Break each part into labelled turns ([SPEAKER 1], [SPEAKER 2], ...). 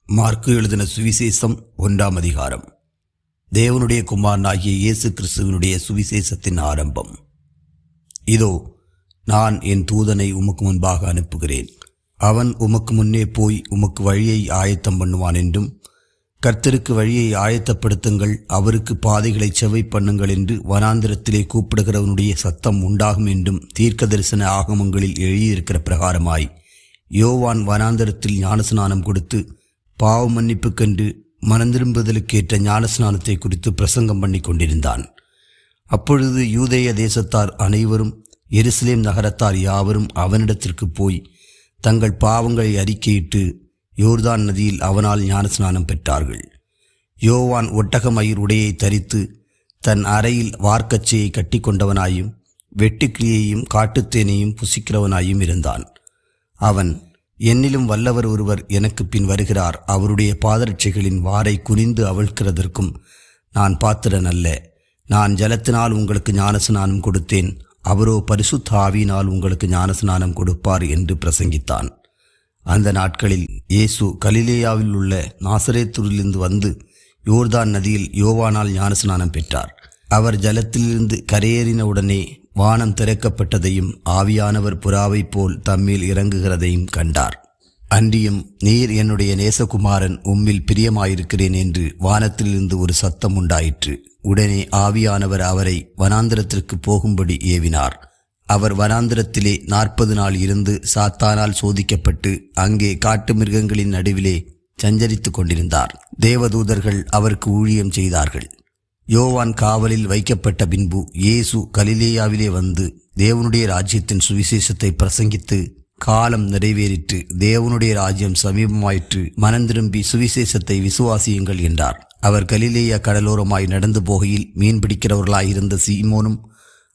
[SPEAKER 1] Mark எழுதின சுவிசேஷம் 1ஆம் அதிகாரம். தேவனுடைய குமாரனாகிய இயேசு கிறிஸ்துவினுடைய சுவிசேஷத்தின் ஆரம்பம். இதோ, நான் என் தூதனை உமக்கு முன்பாக அனுப்புகிறேன். அவன் உமக்கு முன்னே போய் உமக்கு வழியை ஆயத்தம் பண்ணுவான் என்றும், கர்த்தருக்கு வழியை ஆயத்தப்படுத்துங்கள், அவருக்கு பாதைகளை செவ்வை பண்ணுங்கள் என்று வனாந்திரத்திலே கூப்பிடுகிறவனுடைய சத்தம் உண்டாகும் என்றும் தீர்க்க தரிசன ஆகமங்களில் எழுதியிருக்கிற பிரகாரமாய் யோவான் வனாந்திரத்தில் ஞானஸ்நானம் கொடுத்து பாவ மன்னிப்புக்கென்று மனந்திரும்புதலுக்கேற்ற ஞானஸ்நானத்தை குறித்து பிரசங்கம் பண்ணி கொண்டிருந்தான். அப்பொழுது யூதேய தேசத்தார் அனைவரும் எருசலேம் நகரத்தார் யாவரும் அவனிடத்திற்கு போய் தங்கள் பாவங்களை அறிக்கையிட்டு யோர்தான் நதியில் அவனால் ஞானஸ்நானம் பெற்றார்கள். யோவான் ஒட்டகமயிர் உடையை தரித்து தன் அறையில் வார்க்கச்சையை கட்டி கொண்டவனாயும் வெட்டுக்கிளியையும் காட்டுத்தேனையும் புசிக்கிறவனாயும் இருந்தான். அவன், என்னிலும் வல்லவர் ஒருவர் எனக்கு பின் வருகிறார், அவருடைய பாதரட்சைகளின் வாரை குனிந்து அவிழ்க்கிறதற்கும் நான் பாத்திரன் அல்ல. நான் ஜலத்தினால் உங்களுக்கு ஞானஸ்நானம் கொடுத்தேன், அவரோ பரிசுத்த ஆவியினால் உங்களுக்கு ஞானஸ்நானம் கொடுப்பார் என்று பிரசங்கித்தான். அந்த நாட்களில் இயேசு கலிலேயாவில் உள்ள நாசரேத்தூரிலிருந்து வந்து யோர்தான் நதியில் யோவானால் ஞானஸ்நானம் பெற்றார். அவர் ஜலத்திலிருந்து கரையேறினவுடனே வானம் திறக்கப்பட்டதையும் ஆவியானவர் புறாவைப் போல் தம்மேல் இறங்குகிறதையும் கண்டார். அன்றியும், நீர் என்னுடைய நேசகுமாரன், உம்மில் பிரியமாயிருக்கிறேன் என்று வானத்திலிருந்து ஒரு சத்தம் உண்டாயிற்று. உடனே ஆவியானவர் அவரை வனாந்திரத்திற்கு போகும்படி ஏவினார். அவர் வனாந்திரத்திலே 40 நாள் இருந்து சாத்தானால் சோதிக்கப்பட்டு அங்கே காட்டு மிருகங்களின் நடுவிலே சஞ்சரித்து கொண்டிருந்தார். தேவதூதர்கள் அவருக்கு ஊழியம் செய்தார்கள். யோவான் காவலில் வைக்கப்பட்ட பின்பு இயேசு கலிலேயாவிலே வந்து தேவனுடைய ராஜ்யத்தின் சுவிசேஷத்தை பிரசங்கித்து, காலம் நிறைவேறிற்று, தேவனுடைய ராஜ்யம் சமீபமாயிற்று, மனந்திரும்பி சுவிசேஷத்தை விசுவாசியுங்கள் என்றார். அவர் கலிலேயா கடலோரமாய் நடந்து போகையில் மீன் பிடிக்கிறவர்களாயிருந்த சீமோனும்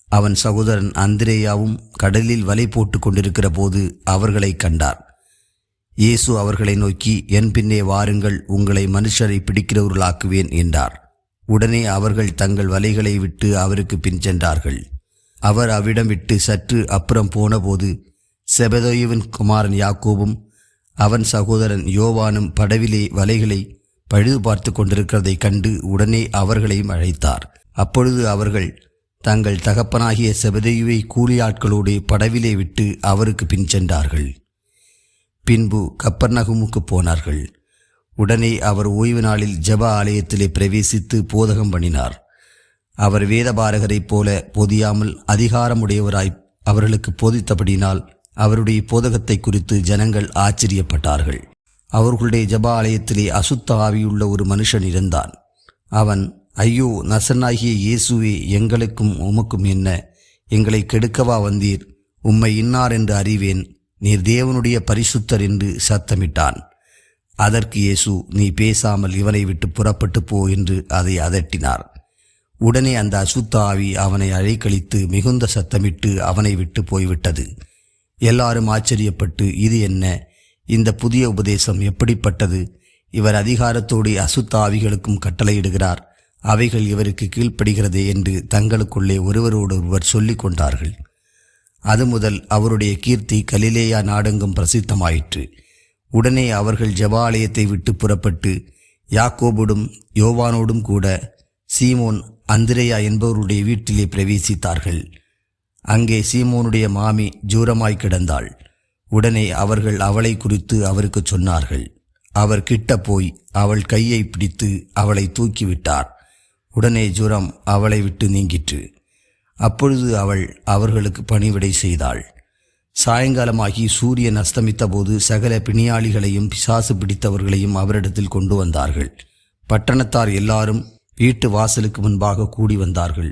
[SPEAKER 1] அவன் சகோதரன் அந்திரேயாவும் கடலில் வலை போட்டு கொண்டிருக்கிற போது அவர்களை கண்டார். இயேசு அவர்களை நோக்கி, என் பின்னே வாருங்கள், உங்களை மனுஷரை பிடிக்கிறவர்களாக்குவேன் என்றார். உடனே அவர்கள் தங்கள் வலைகளை விட்டு அவருக்கு பின் சென்றார்கள். அவர் அவ்விடம் விட்டு சற்று அப்புறம் போனபோது செபதேயுவின் குமாரன் யாக்கோபும் அவன் சகோதரன் யோவானும் படவிலே வலைகளை பழுது பார்த்து கொண்டிருக்கிறதை கண்டு உடனே அவர்களையும் அழைத்தார். அப்பொழுது அவர்கள் தங்கள் தகப்பனாகிய செபதேயுவை கூலியாட்களோடு படவிலே விட்டு அவருக்கு பின் சென்றார்கள். பின்பு கப்பர்நகூமுக்கு போனார்கள். உடனே அவர் ஓய்வு நாளில் ஜெப ஆலயத்திலே பிரவேசித்து போதகம் பண்ணினார். அவர் வேதபாரகரைப் போல போதியாமல் அதிகாரமுடையவராய் அவர்களுக்கு போதித்தபடினால் அவருடைய போதகத்தை குறித்து ஜனங்கள் ஆச்சரியப்பட்டார்கள். அவர்களுடைய ஜெப ஆலயத்திலே அசுத்த ஆவியுள்ள ஒரு மனுஷன் இருந்தான். அவன், ஐயோ, நசரனாகிய இயேசுவே, எங்களுக்கும் உமக்கும் என்ன? எங்களை கெடுக்கவா வந்தீர்? உம்மை இன்னார் என்று அறிவேன், நீர் தேவனுடைய பரிசுத்தர் என்று சத்தமிட்டான். அதற்கு இயேசு, நீ பேசாமல் இவனை விட்டு புறப்பட்டு போ என்று அதை அதட்டினார். உடனே அந்த அசுத்த ஆவி அவனை அழைக்கழித்து மிகுந்த சத்தமிட்டு அவனை விட்டு போய்விட்டது. எல்லாரும் ஆச்சரியப்பட்டு, இது என்ன? இந்த புதிய உபதேசம் எப்படிப்பட்டது? இவர் அதிகாரத்தோடு அசுத்த ஆவிகளுக்கும் கட்டளையிடுகிறார், அவைகள் இவருக்கு கீழ்ப்படுகிறதே என்று தங்களுக்குள்ளே ஒருவரோடொருவர் சொல்லிக் கொண்டார்கள். அது முதல் அவருடைய கீர்த்தி கலிலேயா நாடெங்கும் பிரசித்தமாயிற்று. உடனே அவர்கள் ஜெபாலயத்தை விட்டு புறப்பட்டு யாக்கோபோடும் யோவானோடும் கூட சீமோன் அந்திரேயா என்பவருடைய வீட்டிலே பிரவேசித்தார்கள். அங்கே சீமோனுடைய மாமி ஜூரமாய் கிடந்தாள். உடனே அவர்கள் அவளை குறித்து அவருக்கு சொன்னார்கள். அவர் கிட்ட போய் அவள் கையை பிடித்து அவளை தூக்கிவிட்டார். உடனே ஜுரம் அவளை விட்டு நீங்கிற்று. அப்பொழுது அவள் அவர்களுக்கு பணிவிடை செய்தாள். சாயங்காலமாகி சூரியன் அஸ்தமித்த போது சகல பிணியாளிகளையும் பிசாசு பிடித்தவர்களையும் அவரிடத்தில் கொண்டு வந்தார்கள். பட்டணத்தார் எல்லாரும் வீட்டு வாசலுக்கு முன்பாக கூடி வந்தார்கள்.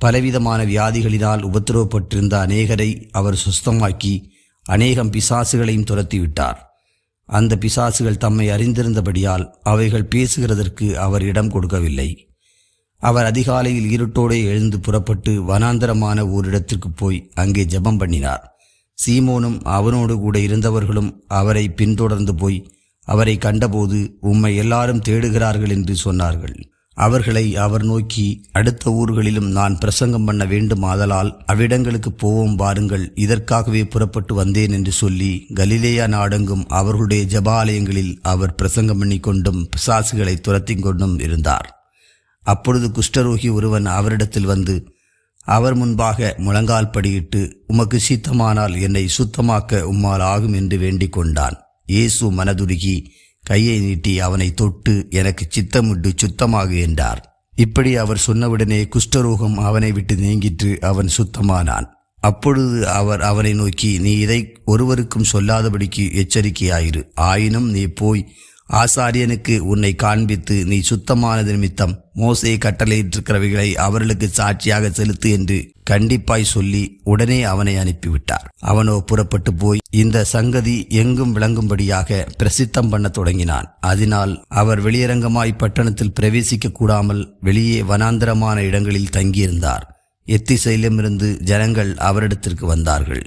[SPEAKER 1] பலவிதமான வியாதிகளினால் உபத்திரவப்பட்டிருந்த அநேகரை அவர் சுஸ்தமாக்கி அநேகம் பிசாசுகளையும் துரத்திவிட்டார். அந்த பிசாசுகள் தம்மை அறிந்திருந்தபடியால் அவைகள் பேசுகிறதற்கு அவர் இடம் கொடுக்கவில்லை. அவர் அதிகாலையில் இருட்டோடே எழுந்து புறப்பட்டு வனாந்தரமான ஓரிடத்திற்கு போய் அங்கே ஜெபம் பண்ணினார். சீமோனும் அவனோடு கூட இருந்தவர்களும் அவரை பின்தொடர்ந்து போய் அவரை கண்டபோது, உம்மை எல்லாரும் தேடுகிறார்கள் என்று சொன்னார்கள். அவர்களை அவர் நோக்கி, அடுத்த ஊர்களிலும் நான் பிரசங்கம் பண்ண வேண்டுமாதலால் அவ்விடங்களுக்கு போவோம் வாருங்கள், இதற்காகவே புறப்பட்டு வந்தேன் என்று சொல்லி கலிலேயா நாடெங்கும் அவர்களுடைய ஜெபாலயங்களில் அவர் பிரசங்கம் பண்ணி கொண்டும் பிசாசுகளை துரத்தி கொண்டும் இருந்தார். அப்பொழுது குஷ்டரோகி ஒருவன் அவரிடத்தில் வந்து அவர் முன்பாக முழங்கால் படியிட்டு, உமக்கு சித்தமானால் என்னை சுத்தமாக்க உம்மால் ஆகும் என்று வேண்டிக் கொண்டான். இயேசு மனதுருகி கையை நீட்டி அவனை தொட்டு, எனக்கு சித்தமுண்டு, சுத்தமாகு என்றார். இப்படி அவர் சொன்னவுடனே குஷ்டரோகம் அவனை விட்டு நீங்கிற்று, அவன் சுத்தமானான். அப்பொழுது அவர் அவனை நோக்கி, நீ இதை ஒருவருக்கும் சொல்லாதபடிக்கு எச்சரிக்கையாயிரு. ஆயினும் நீ போய் ஆசாரியனுக்கு உன்னை காண்பித்து, நீ சுத்தமானது நிமித்தம் மோசே கட்டளையிட்டிருக்கிறவைகளை அவர்களுக்கு சாட்சியாக செலுத்து என்று கண்டிப்பாய் சொல்லி உடனே அவனை அனுப்பிவிட்டார். அவனோ புறப்பட்டு போய் இந்த சங்கதி எங்கும் விளங்கும்படியாக பிரசித்தம் பண்ண தொடங்கினான். அதனால் அவர் வெளியரங்கமாய் பட்டணத்தில் பிரவேசிக்க கூடாமல் வெளியே வனாந்தரமான இடங்களில் தங்கியிருந்தார். எத்திசையிலுமிருந்து ஜனங்கள் அவரிடத்திற்கு வந்தார்கள்.